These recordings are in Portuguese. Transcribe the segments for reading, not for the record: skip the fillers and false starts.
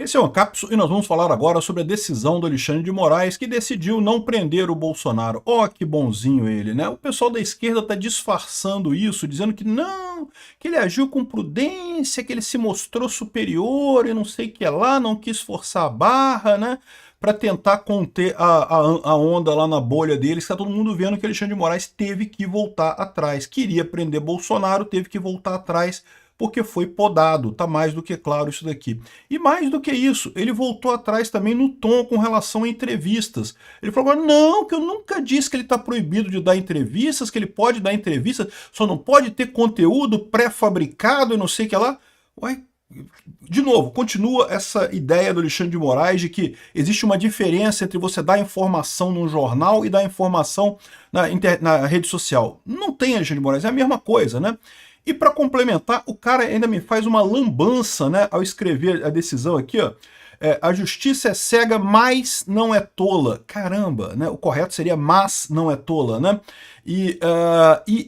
Esse é o Ancapso e nós vamos falar agora sobre a decisão do Alexandre de Moraes, que decidiu não prender o Bolsonaro. Ó, que bonzinho ele, né? O pessoal da esquerda está disfarçando isso, dizendo que não, que ele agiu com prudência, que ele se mostrou superior e não sei o que lá, não quis forçar a barra, né? Para tentar conter a onda lá na bolha deles, está todo mundo vendo que Alexandre de Moraes teve que voltar atrás. Queria prender Bolsonaro, teve que voltar atrás, porque foi podado, tá mais do que claro isso daqui. E mais do que isso, ele voltou atrás também no tom com relação a entrevistas. Ele falou, não, que eu nunca disse que ele está proibido de dar entrevistas, que ele pode dar entrevistas, só não pode ter conteúdo pré-fabricado e não sei o que lá. Ué, de novo, continua essa ideia do Alexandre de Moraes de que existe uma diferença entre você dar informação num jornal e dar informação na rede social. Não tem, Alexandre de Moraes, é a mesma coisa, né? E para complementar, o cara ainda me faz uma lambança, né, ao escrever a decisão aqui, ó. A justiça é cega, mas não é tola. Caramba, né? O correto seria mas não é tola, né? E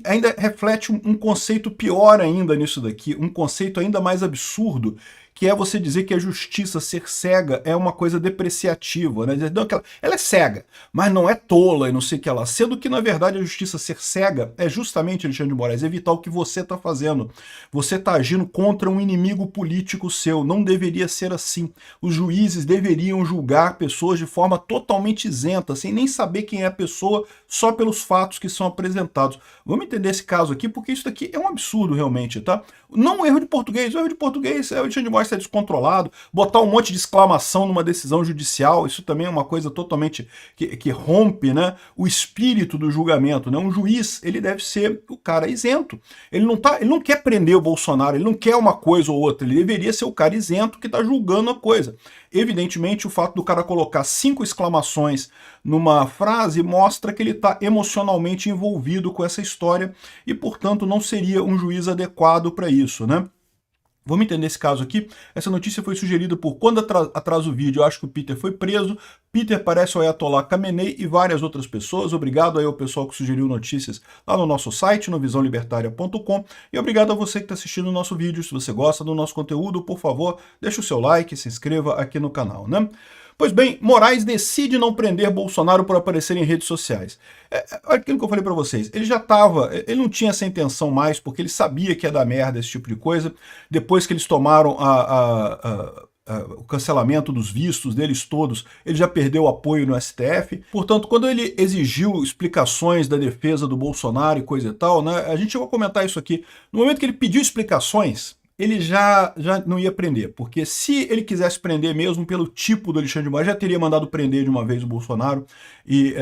ainda reflete um conceito pior ainda nisso daqui, um conceito ainda mais absurdo, que é você dizer que a justiça ser cega é uma coisa depreciativa, né? Não, ela é cega, mas não é tola e não sei o que lá. Sendo que, na verdade, a justiça ser cega é justamente, Alexandre de Moraes, evitar o que você está fazendo. Você está agindo contra um inimigo político seu. Não deveria ser assim. Os juízes deveriam julgar pessoas de forma totalmente isenta, sem nem saber quem é a pessoa, só pelos fatos que são apresentados. Vamos entender esse caso aqui, porque isso daqui é um absurdo realmente, tá? Não um erro de português. O erro de português é o Alexandre de Moraes ser descontrolado, botar um monte de exclamação numa decisão judicial, isso também é uma coisa totalmente que rompe, né, o espírito do julgamento, né? Um juiz, ele deve ser o cara isento. Ele não quer prender o Bolsonaro, ele não quer uma coisa ou outra, ele deveria ser o cara isento que está julgando a coisa. Evidentemente, o fato do cara colocar 5 exclamações numa frase mostra que ele está emocionalmente envolvido com essa história e, portanto, não seria um juiz adequado para isso, né? Vamos entender esse caso aqui. Essa notícia foi sugerida por Quando Atrasa o Vídeo, eu acho que o Peter foi preso. Peter parece o Ayatollah Khamenei e várias outras pessoas. Obrigado aí ao pessoal que sugeriu notícias lá no nosso site, no visãolibertaria.com. E obrigado a você que está assistindo o nosso vídeo. Se você gosta do nosso conteúdo, por favor, deixe o seu like e se inscreva aqui no canal, né? Pois bem, Moraes decide não prender Bolsonaro por aparecer em redes sociais. Aquilo que eu falei para vocês, ele não tinha essa intenção mais, porque ele sabia que ia dar merda esse tipo de coisa. Depois que eles tomaram o cancelamento dos vistos deles todos, ele já perdeu o apoio no STF. Portanto, quando ele exigiu explicações da defesa do Bolsonaro e coisa e tal, né, a gente vai comentar isso aqui. No momento que ele pediu explicações, ele já não ia prender, porque se ele quisesse prender mesmo pelo tipo do Alexandre de Moraes, já teria mandado prender de uma vez o Bolsonaro, e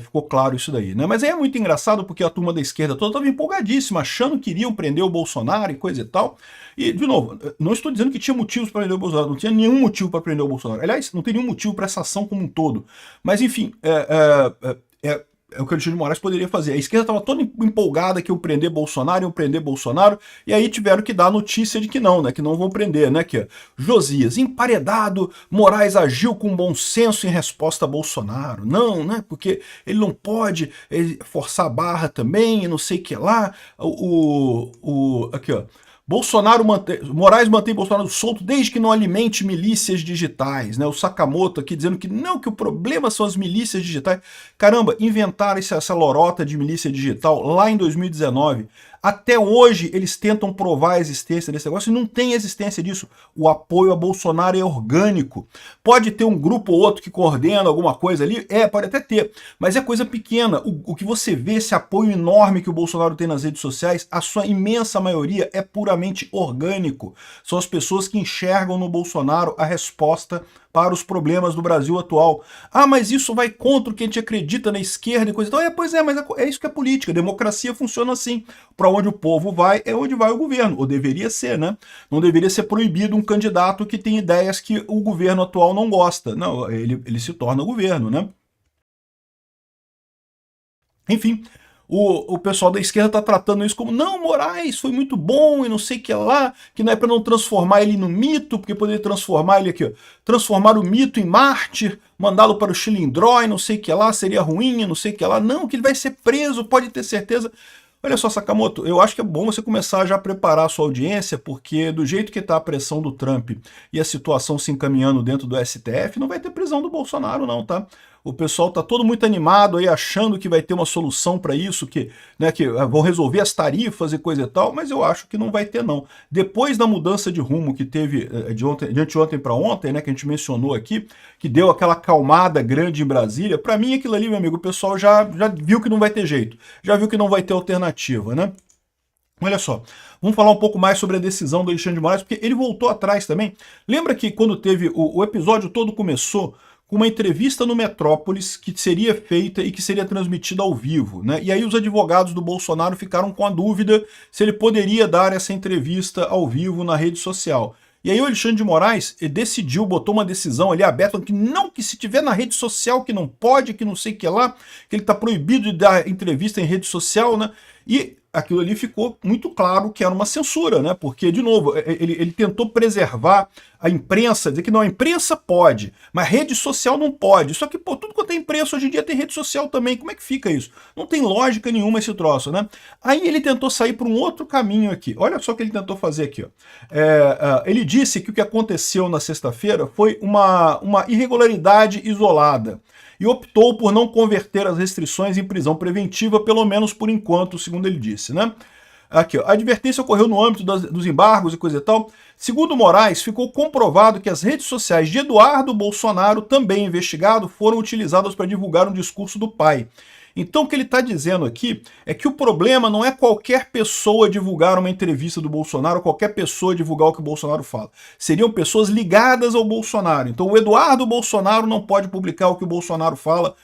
ficou claro isso daí, né? Mas aí é muito engraçado porque a turma da esquerda toda estava empolgadíssima, achando que iriam prender o Bolsonaro e coisa e tal. E, de novo, não estou dizendo que tinha motivos para prender o Bolsonaro, não tinha nenhum motivo para prender o Bolsonaro. Aliás, não tem nenhum motivo para essa ação como um todo. Mas, enfim, é o que o Alexandre de Moraes poderia fazer. A esquerda estava toda empolgada que iam prender Bolsonaro, e aí tiveram que dar a notícia de que não, né? Que não vão prender, né? Que Josias, emparedado, Moraes agiu com bom senso em resposta a Bolsonaro. Não, né? Porque ele não pode forçar a barra também, e não sei o que lá. Aqui, ó. Moraes mantém Bolsonaro solto desde que não alimente milícias digitais, né? O Sakamoto aqui dizendo que não, que o problema são as milícias digitais. Caramba, inventaram essa lorota de milícia digital lá em 2019. Até hoje eles tentam provar a existência desse negócio e não tem existência disso. O apoio a Bolsonaro é orgânico. Pode ter um grupo ou outro que coordena alguma coisa ali, pode até ter, mas é coisa pequena. O que você vê, esse apoio enorme que o Bolsonaro tem nas redes sociais, a sua imensa maioria é puramente orgânico. São as pessoas que enxergam no Bolsonaro a resposta para os problemas do Brasil atual. Ah, mas isso vai contra o que a gente acredita na esquerda e coisa e tal. Pois é, mas é isso que é política. A democracia funciona assim. Para onde o povo vai, é onde vai o governo. Ou deveria ser, né? Não deveria ser proibido um candidato que tem ideias que o governo atual não gosta. Não, ele se torna governo, né? Enfim, o pessoal da esquerda está tratando isso como, não, Moraes foi muito bom e não sei o que lá, que não é para não transformar ele no mito, porque poderia transformar ele aqui, ó, transformar o mito em mártir, mandá-lo para o Chilindró e não sei o que lá, seria ruim e não sei o que lá. Não, que ele vai ser preso, pode ter certeza. Olha só, Sakamoto, eu acho que é bom você começar a já preparar a sua audiência, porque do jeito que está a pressão do Trump e a situação se encaminhando dentro do STF, não vai ter prisão do Bolsonaro não, tá? O pessoal tá todo muito animado aí, achando que vai ter uma solução para isso, que vão resolver as tarifas e coisa e tal, mas eu acho que não vai ter não. Depois da mudança de rumo que teve de anteontem para ontem, né, que a gente mencionou aqui, que deu aquela calmada grande em Brasília, para mim aquilo ali, meu amigo, o pessoal já viu que não vai ter jeito, já viu que não vai ter alternativa, né? Olha só, vamos falar um pouco mais sobre a decisão do Alexandre de Moraes, porque ele voltou atrás também. Lembra que quando teve o episódio todo começou com uma entrevista no Metrópolis que seria feita e que seria transmitida ao vivo, né? E aí os advogados do Bolsonaro ficaram com a dúvida se ele poderia dar essa entrevista ao vivo na rede social. E aí o Alexandre de Moraes decidiu, botou uma decisão ali aberta, que não, que se tiver na rede social, que não pode, que não sei o que lá, que ele está proibido de dar entrevista em rede social, né? E aquilo ali ficou muito claro que era uma censura, né? Porque, de novo, ele tentou preservar a imprensa, dizer que não, a imprensa pode, mas rede social não pode. Só que, pô, tudo quanto é imprensa hoje em dia tem rede social também. Como é que fica isso? Não tem lógica nenhuma esse troço, né? Aí ele tentou sair por um outro caminho aqui. Olha só o que ele tentou fazer aqui, ó. Ele disse que o que aconteceu na sexta-feira foi uma irregularidade isolada e optou por não converter as restrições em prisão preventiva, pelo menos por enquanto, segundo ele disse, né? Aqui, ó, a advertência ocorreu no âmbito dos embargos e coisa e tal. Segundo Moraes, ficou comprovado que as redes sociais de Eduardo Bolsonaro, também investigado, foram utilizadas para divulgar um discurso do pai. Então o que ele está dizendo aqui é que o problema não é qualquer pessoa divulgar uma entrevista do Bolsonaro, qualquer pessoa divulgar o que o Bolsonaro fala. Seriam pessoas ligadas ao Bolsonaro. Então o Eduardo Bolsonaro não pode publicar o que o Bolsonaro fala.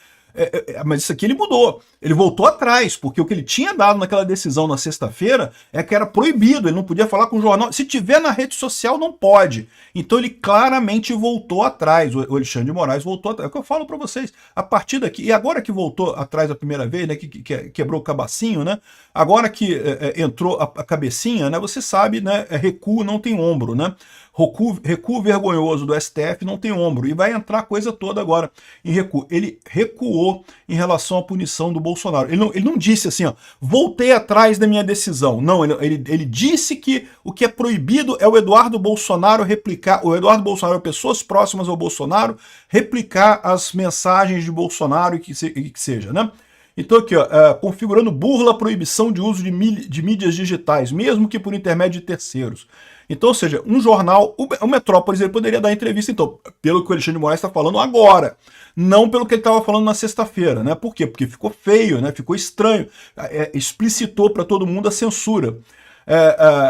Mas isso aqui ele mudou, ele voltou atrás, porque o que ele tinha dado naquela decisão na sexta-feira é que era proibido, ele não podia falar com o jornal, se tiver na rede social não pode. Então ele claramente voltou atrás, o Alexandre de Moraes voltou atrás, é o que eu falo para vocês, a partir daqui, e agora que voltou atrás a primeira vez, né, que quebrou o cabacinho, né, agora que entrou a cabecinha, né, você sabe, né, recuo não tem ombro, né, recuo vergonhoso do STF não tem ombro, e vai entrar a coisa toda agora em recuo. Ele recuou em relação à punição do Bolsonaro. Ele não disse assim, ó, voltei atrás da minha decisão. Não, ele disse que o que é proibido é o Eduardo Bolsonaro replicar, o Eduardo Bolsonaro, pessoas próximas ao Bolsonaro, replicar as mensagens de Bolsonaro e que seja, né? Então aqui, ó, configurando burla a proibição de uso de mídias digitais, mesmo que por intermédio de terceiros. Então, ou seja, um jornal, o Metrópolis, ele poderia dar entrevista, então, pelo que o Alexandre de Moraes está falando agora, não pelo que ele estava falando na sexta-feira, né? Por quê? Porque ficou feio, né? Ficou estranho, explicitou para todo mundo a censura.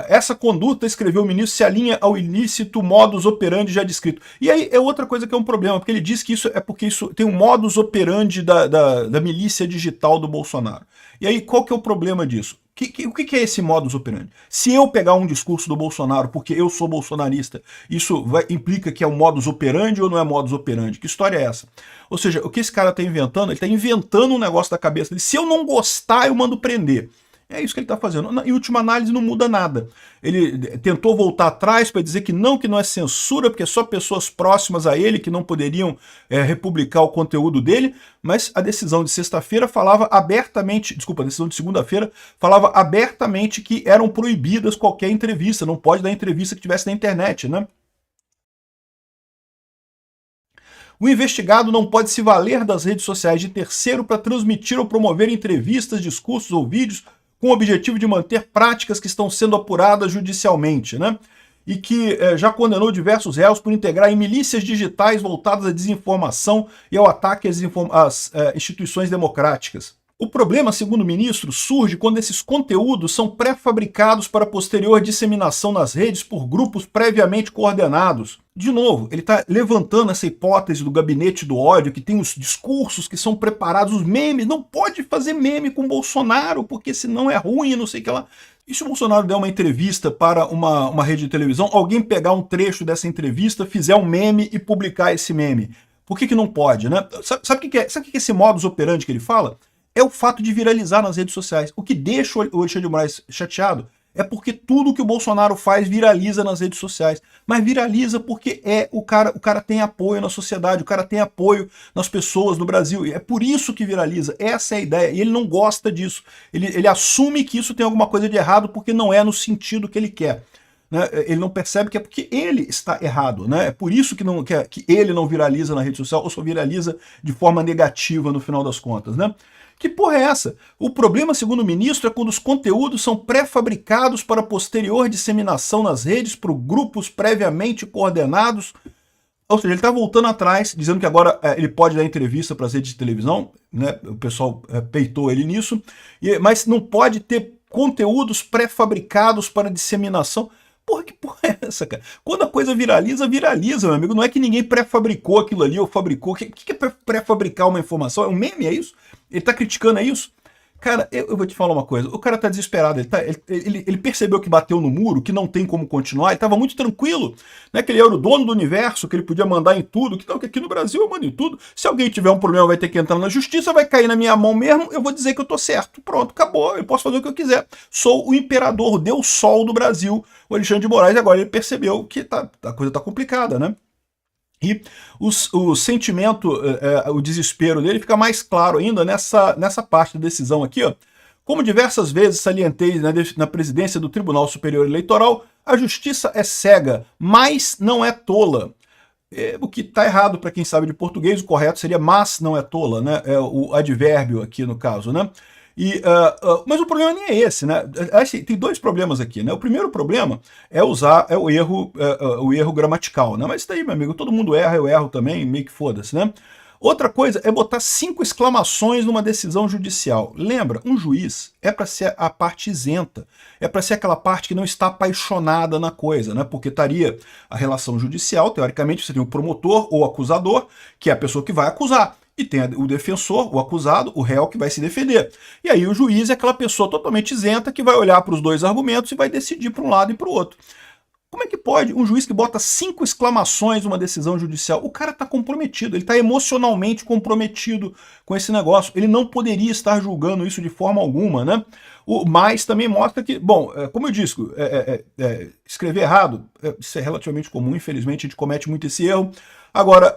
Essa conduta, escreveu o ministro, se alinha ao ilícito modus operandi já descrito. E aí é outra coisa que é um problema, porque ele diz que isso é porque isso tem um modus operandi da milícia digital do Bolsonaro. E aí qual que é o problema disso? O que é esse modus operandi? Se eu pegar um discurso do Bolsonaro porque eu sou bolsonarista, isso implica que é um modus operandi ou não é modus operandi? Que história é essa? Ou seja, o que esse cara está inventando? Ele está inventando um negócio da cabeça dele. Se eu não gostar, eu mando prender. É isso que ele está fazendo. Em última análise, não muda nada. Ele tentou voltar atrás para dizer que não é censura, porque é só pessoas próximas a ele que não poderiam republicar o conteúdo dele, mas a decisão de sexta-feira falava abertamente, desculpa, a decisão de segunda-feira falava abertamente que eram proibidas qualquer entrevista, não pode dar entrevista que tivesse na internet, né? O investigado não pode se valer das redes sociais de terceiro para transmitir ou promover entrevistas, discursos ou vídeos com o objetivo de manter práticas que estão sendo apuradas judicialmente, né? E que já condenou diversos réus por integrar em milícias digitais voltadas à desinformação e ao ataque às instituições democráticas. O problema, segundo o ministro, surge quando esses conteúdos são pré-fabricados para posterior disseminação nas redes por grupos previamente coordenados. De novo, ele está levantando essa hipótese do gabinete do ódio, que tem os discursos que são preparados, os memes. Não pode fazer meme com Bolsonaro, porque senão é ruim, não sei o que lá. E se o Bolsonaro der uma entrevista para uma rede de televisão, alguém pegar um trecho dessa entrevista, fizer um meme e publicar esse meme? Por que não pode, né? Sabe o que é esse modus operandi que ele fala? É o fato de viralizar nas redes sociais. O que deixa o Alexandre de Moraes chateado É porque tudo que o Bolsonaro faz viraliza nas redes sociais. Mas viraliza porque o cara tem apoio na sociedade, o cara tem apoio nas pessoas no Brasil. E é por isso que viraliza. Essa é a ideia. E ele não gosta disso. Ele assume que isso tem alguma coisa de errado porque não é no sentido que ele quer. Né? Ele não percebe que é porque ele está errado. Né? É por isso que ele não viraliza na rede social ou só viraliza de forma negativa no final das contas. Né? Que porra é essa? O problema, segundo o ministro, é quando os conteúdos são pré-fabricados para posterior disseminação nas redes por grupos previamente coordenados. Ou seja, ele está voltando atrás, dizendo que agora ele pode dar entrevista para as redes de televisão, né? O pessoal peitou ele nisso, mas não pode ter conteúdos pré-fabricados para disseminação. Porra, que porra é essa, cara? Quando a coisa viraliza, viraliza, meu amigo. Não é que ninguém pré-fabricou aquilo ali ou fabricou. O que é pré-fabricar uma informação? É um meme, é isso? Ele tá criticando, é isso? Cara, eu vou te falar uma coisa. O cara tá desesperado. Ele percebeu que bateu no muro, que não tem como continuar. Ele tava muito tranquilo, né? Que ele era o dono do universo, que ele podia mandar em tudo. Que aqui no Brasil eu mando em tudo. Se alguém tiver um problema, vai ter que entrar na justiça, vai cair na minha mão mesmo. Eu vou dizer que eu tô certo. Pronto, acabou. Eu posso fazer o que eu quiser. Sou o imperador, o Deus Sol do Brasil, o Alexandre de Moraes. Agora ele percebeu que a coisa tá complicada, né? E o sentimento, o desespero dele fica mais claro ainda nessa parte da decisão aqui. Ó. Como diversas vezes salientei na presidência do Tribunal Superior Eleitoral, a justiça é cega, mas não é tola. O que está errado para quem sabe de português, o correto seria mas não é tola, né? É o advérbio aqui no caso, né? Mas o problema nem é esse, né? Tem dois problemas aqui, né? O primeiro problema é o erro gramatical, né? Mas isso daí, meu amigo, todo mundo erra, eu erro também, meio que foda-se, né? Outra coisa é botar 5 exclamações numa decisão judicial. Lembra, um juiz é para ser a parte isenta, é para ser aquela parte que não está apaixonada na coisa, né? Porque estaria a relação judicial, teoricamente você tem o promotor ou acusador, que é a pessoa que vai acusar. E tem o defensor, o acusado, o réu que vai se defender. E aí o juiz é aquela pessoa totalmente isenta que vai olhar para os dois argumentos e vai decidir para um lado e para o outro. Como é que pode um juiz que bota 5 exclamações numa decisão judicial? O cara está comprometido, ele está emocionalmente comprometido com esse negócio. Ele não poderia estar julgando isso de forma alguma, né? Mas também mostra que, bom, como eu disse, escrever errado, isso é relativamente comum, infelizmente a gente comete muito esse erro. Agora,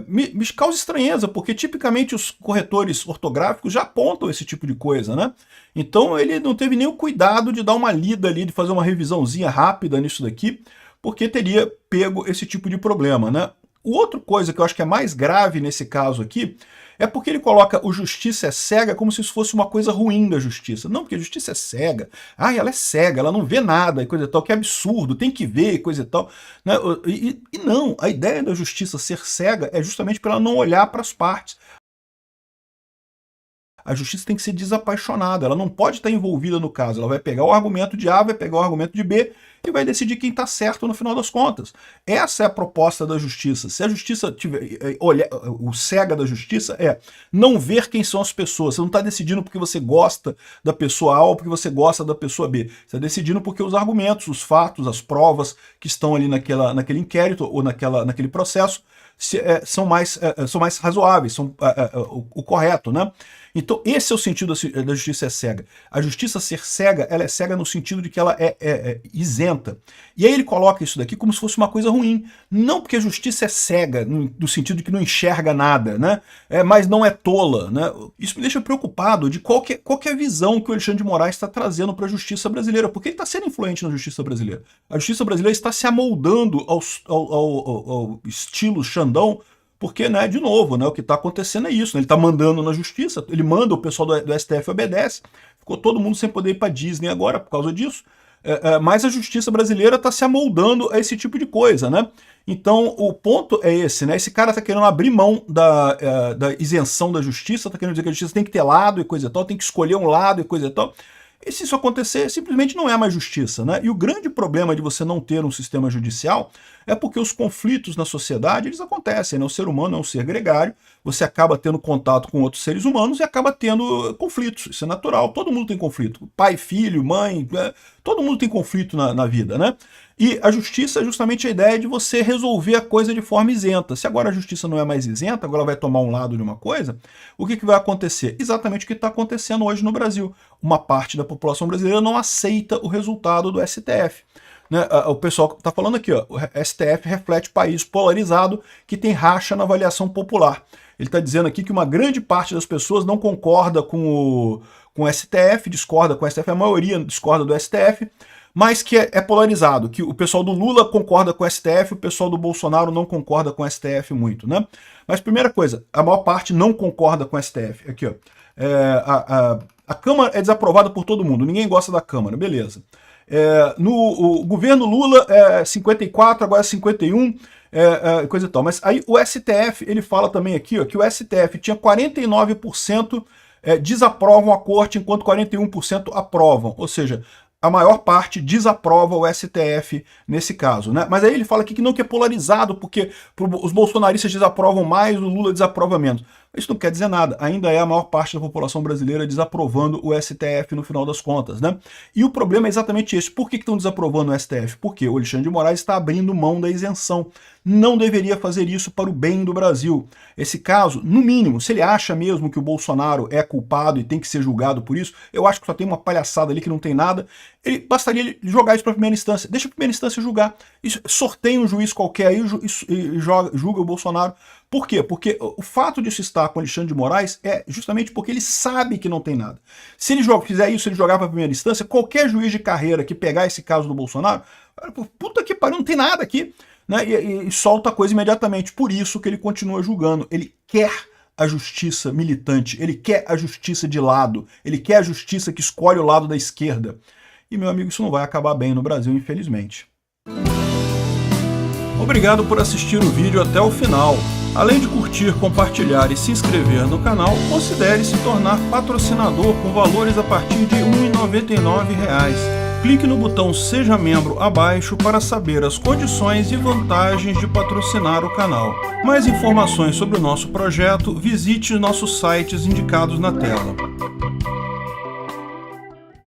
me causa estranheza, porque tipicamente os corretores ortográficos já apontam esse tipo de coisa, né? Então ele não teve nem o cuidado de dar uma lida ali, de fazer uma revisãozinha rápida nisso daqui, porque teria pego esse tipo de problema, né? Outra coisa que eu acho que é mais grave nesse caso aqui é porque ele coloca o justiça é cega como se isso fosse uma coisa ruim da justiça. Não, porque a justiça é cega. Ela é cega, ela não vê nada e coisa e tal, que absurdo, tem que ver e coisa e tal. Né? E não, a ideia da justiça ser cega é justamente para ela não olhar para as partes. A justiça tem que ser desapaixonada, ela não pode estar envolvida no caso, ela vai pegar o argumento de A, vai pegar o argumento de B e vai decidir quem está certo no final das contas. Essa é a proposta da justiça. Se a justiça tiver, o cega da justiça é não ver quem são as pessoas. Você não está decidindo porque você gosta da pessoa A ou porque você gosta da pessoa B. Você está decidindo porque os argumentos, os fatos, as provas que estão ali naquele inquérito ou naquele processo são mais razoáveis, são o correto, né? Então esse é o sentido da justiça é cega. A justiça ser cega, ela é cega no sentido de que ela é isenta. E aí ele coloca isso daqui como se fosse uma coisa ruim. Não porque a justiça é cega, no sentido de que não enxerga nada, né? Mas não é tola, né? Isso me deixa preocupado de qual que é a visão que o Alexandre de Moraes está trazendo para a justiça brasileira, porque ele está sendo influente na justiça brasileira. A justiça brasileira está se amoldando ao estilo Xandão, porque, né, de novo, né, o que está acontecendo é isso, né, ele está mandando na justiça, ele manda, o pessoal do STF obedece, ficou todo mundo sem poder ir para Disney agora por causa disso, mas a justiça brasileira está se amoldando a esse tipo de coisa, né? Então o ponto é esse, né? Esse cara está querendo abrir mão da isenção da justiça, está querendo dizer que a justiça tem que ter lado e coisa e tal, tem que escolher um lado e coisa e tal. E se isso acontecer, simplesmente não é mais justiça, né? E o grande problema de você não ter um sistema judicial é porque os conflitos na sociedade, eles acontecem, né? O ser humano é um ser gregário, você acaba tendo contato com outros seres humanos e acaba tendo conflitos, isso é natural, todo mundo tem conflito, pai, filho, mãe, todo mundo tem conflito na vida, né? E a justiça é justamente a ideia de você resolver a coisa de forma isenta. Se agora a justiça não é mais isenta, agora vai tomar um lado de uma coisa, o que vai acontecer? Exatamente o que está acontecendo hoje no Brasil. Uma parte da população brasileira não aceita o resultado do STF. Né? O pessoal está falando aqui, ó, o STF reflete país polarizado que tem racha na avaliação popular. Ele está dizendo aqui que uma grande parte das pessoas não concorda com o STF, discorda com o STF, a maioria discorda do STF, mas que é polarizado, que o pessoal do Lula concorda com o STF, o pessoal do Bolsonaro não concorda com o STF muito, né? Mas primeira coisa, a maior parte não concorda com o STF. Aqui, ó, a Câmara é desaprovada por todo mundo, ninguém gosta da Câmara, beleza. No governo Lula é 54, agora é 51, coisa e tal. Mas aí o STF, ele fala também aqui, ó, que o STF tinha 49% desaprovam a corte, enquanto 41% aprovam. Ou seja, a maior parte desaprova o STF nesse caso, né? Mas aí ele fala aqui que não, que é polarizado, porque os bolsonaristas desaprovam mais, o Lula desaprova menos. Isso não quer dizer nada, ainda é a maior parte da população brasileira desaprovando o STF no final das contas, né? E o problema é exatamente esse. Por que estão desaprovando o STF? Porque o Alexandre de Moraes está abrindo mão da isenção. Não deveria fazer isso para o bem do Brasil. Esse caso, no mínimo, se ele acha mesmo que o Bolsonaro é culpado e tem que ser julgado por isso, eu acho que só tem uma palhaçada ali que não tem nada, ele bastaria jogar isso para a primeira instância. Deixa a primeira instância julgar. Sorteia um juiz qualquer aí e julga o Bolsonaro. Por quê? Porque o fato disso estar com Alexandre de Moraes é justamente porque ele sabe que não tem nada. Se ele fizer isso, se ele jogar para a primeira instância, qualquer juiz de carreira que pegar esse caso do Bolsonaro, puta que pariu, não tem nada aqui, né? E solta a coisa imediatamente. Por isso que ele continua julgando. Ele quer a justiça militante, ele quer a justiça de lado, ele quer a justiça que escolhe o lado da esquerda. E, meu amigo, isso não vai acabar bem no Brasil, infelizmente. Obrigado por assistir o vídeo até o final. Além de curtir, compartilhar e se inscrever no canal, considere se tornar patrocinador com valores a partir de R$ 1,99. Clique no botão Seja Membro abaixo para saber as condições e vantagens de patrocinar o canal. Mais informações sobre o nosso projeto, visite nossos sites indicados na tela.